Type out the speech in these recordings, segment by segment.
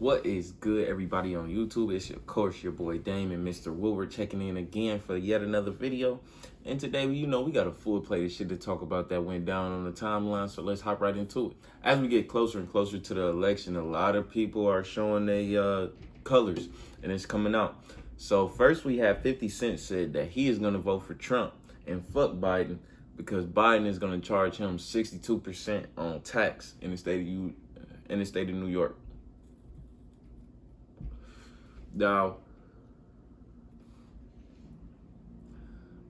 What is good, everybody on YouTube? It's of course your boy Dame and Mr. Wilbur checking in again for yet another video. And today, we got a full plate of shit to talk about that went down on the timeline, so let's hop right into it. As we get closer and closer to the election, a lot of people are showing their colors, and it's coming out. So first we have 50 Cent said that he is going to vote for Trump and fuck Biden because Biden is going to charge him 62% on tax in the state of New York. Now,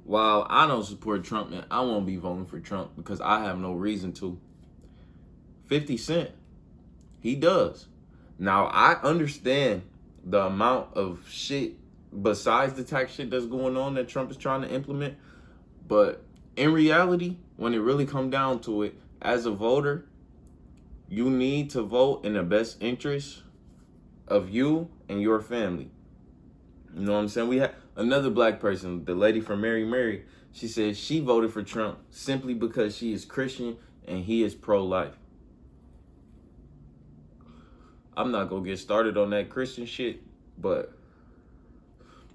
while I don't support Trump, and I won't be voting for Trump because I have no reason to, 50 Cent, he does. Now, I understand the amount of shit besides the tax shit that's going on that Trump is trying to implement, but in reality, when it really comes down to it, as a voter, you need to vote in the best interest of you and your family. You know what I'm saying? We had another black person, the lady from Mary. She said she voted for Trump simply because she is Christian and he is pro-life. I'm not gonna get started on that Christian shit, but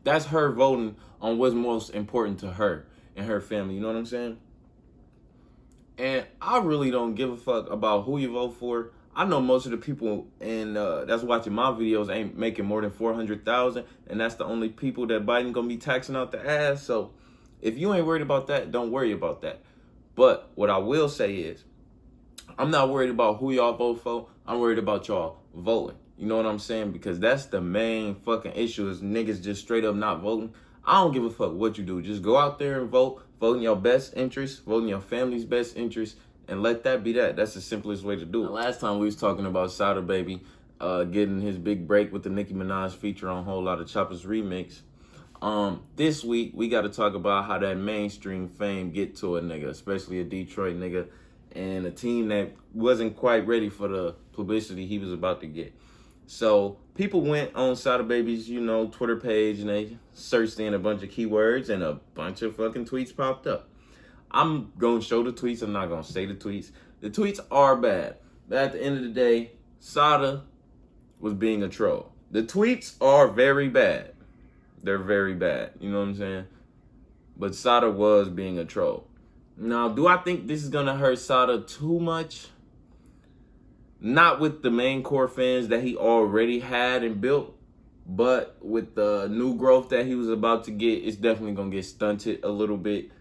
that's her voting on what's most important to her and her family. You know what I'm saying? And I really don't give a fuck about who you vote for. I know most of the people that's watching my videos ain't making more than 400,000, and that's the only people that Biden gonna be taxing out the ass. So if you ain't worried about that, don't worry about that. But what I will say is, I'm not worried about who y'all vote for. I'm worried about y'all voting. You know what I'm saying? Because that's the main fucking issue is niggas just straight up not voting. I don't give a fuck what you do. Just go out there and vote. Vote in your best interest. Vote in your family's best interest. And let that be that. That's the simplest way to do it. Last time we was talking about Sada Baby getting his big break with the Nicki Minaj feature on Whole Lotta Choppers remix. This week, we got to talk about how that mainstream fame get to a nigga, especially a Detroit nigga, and a team that wasn't quite ready for the publicity he was about to get. So people went on Sada Baby's, Twitter page, and they searched in a bunch of keywords, and a bunch of fucking tweets popped up. I'm going to show the tweets. I'm not going to say the tweets. The tweets are bad. But at the end of the day, Sada was being a troll. The tweets are very bad. They're very bad. You know what I'm saying? But Sada was being a troll. Now, do I think this is going to hurt Sada too much? Not with the main core fans that he already had and built. But with the new growth that he was about to get, it's definitely going to get stunted a little bit.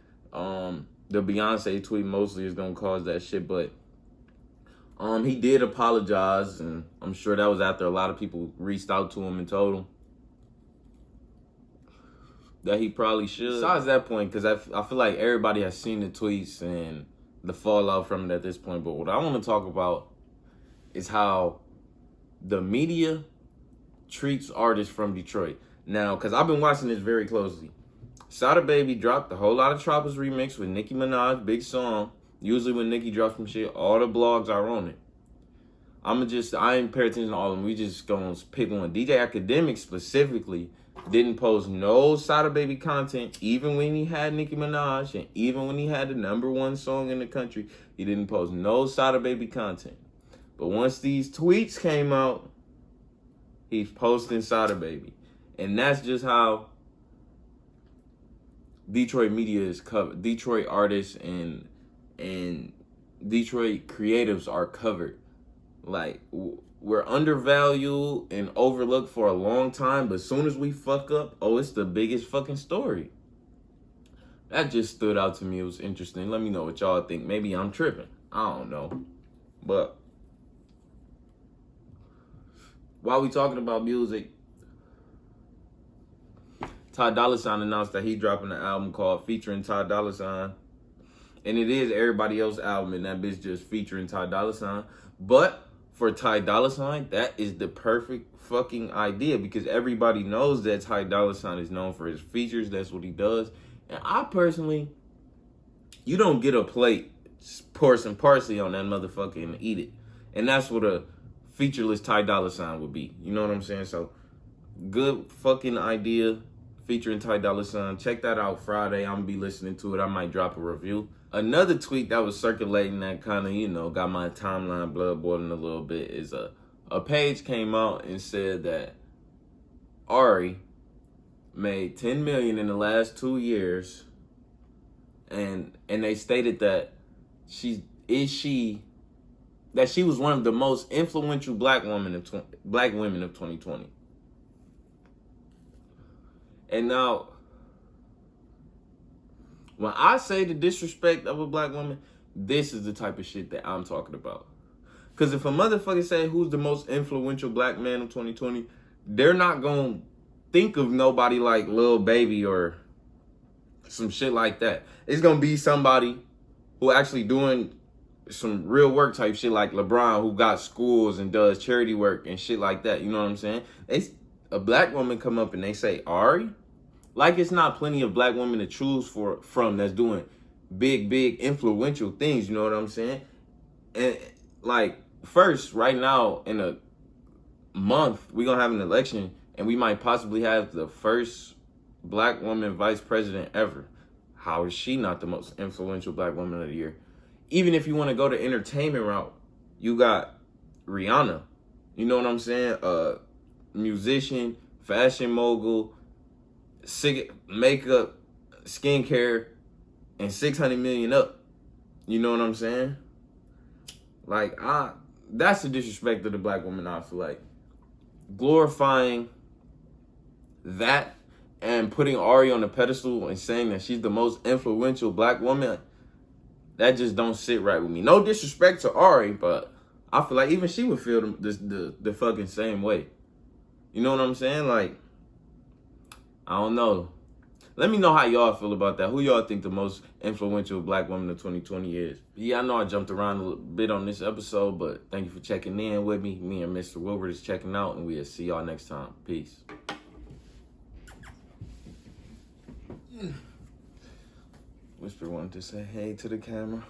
The Beyonce tweet mostly is gonna cause that shit, but he did apologize, and I'm sure that was after a lot of people reached out to him and told him that he probably should. Besides that point, because I feel like everybody has seen the tweets and the fallout from it at this point, but what I want to talk about is how the media treats artists from Detroit. Now, because I've been watching this very closely. Sada Baby dropped the Whole Lotta Choppers remix with Nicki Minaj, big song. Usually when Nicki drops some shit, all the blogs are on it. I ain't pay attention to all of them. We just gonna pick one. DJ Academic specifically didn't post no Sada Baby content, even when he had Nicki Minaj, and even when he had the #1 song in the country, he didn't post no Sada Baby content. But once these tweets came out, he's posting Sada Baby. And that's just how Detroit media is covered. Detroit artists and Detroit creatives are covered. Like, we're undervalued and overlooked for a long time, but as soon as we fuck up, it's the biggest fucking story. That just stood out to me. It was interesting. Let me know what y'all think. Maybe I'm tripping. I don't know. But while we talking about music, Ty Dolla $ign announced that he dropping an album called featuring Ty Dolla $ign. And it is everybody else's album, and that bitch just featuring Ty Dolla $ign. But for Ty Dolla $ign, that is the perfect fucking idea because everybody knows that Ty Dolla $ign is known for his features. That's what he does. And I personally, you don't get a plate, pour some parsley on that motherfucker and eat it. And that's what a featureless Ty Dolla $ign would be. You know what I'm saying? So, good fucking idea. Featuring Ty Dolla $ign. Check that out Friday. I'm going to be listening to it. I might drop a review. Another tweet that was circulating that kind of, got my timeline blood boiling a little bit is a page came out and said that Ari made $10 million in the last 2 years, and they stated that she was one of the most influential black women of 2020. And now, when I say the disrespect of a black woman, this is the type of shit that I'm talking about. Because if a motherfucker say who's the most influential black man of 2020, they're not going to think of nobody like Lil Baby or some shit like that. It's going to be somebody who actually doing some real work type shit, like LeBron, who got schools and does charity work and shit like that. You know what I'm saying? A black woman come up and they say Ari, like it's not plenty of black women to choose from that's doing big influential things. You know what I'm saying? And like, first, right now in a month, we're gonna have an election, and we might possibly have the first black woman vice president ever. How is she not the most influential black woman of the year? Even if you want to go the entertainment route, you got Rihanna. You know what I'm saying? Musician, fashion mogul, makeup, skincare, and 600 million up. You know what I'm saying? Like, that's the disrespect of the black woman, I feel like. Glorifying that and putting Ari on a pedestal and saying that she's the most influential black woman, that just don't sit right with me. No disrespect to Ari, but I feel like even she would feel the fucking same way. You know what I'm saying? Like, I don't know. Let me know how y'all feel about that. Who y'all think the most influential black woman of 2020 is? Yeah, I know I jumped around a little bit on this episode, but thank you for checking in with me. Me and Mr. Wilbert is checking out, and we'll see y'all next time. Peace. Whisper wanted to say hey to the camera.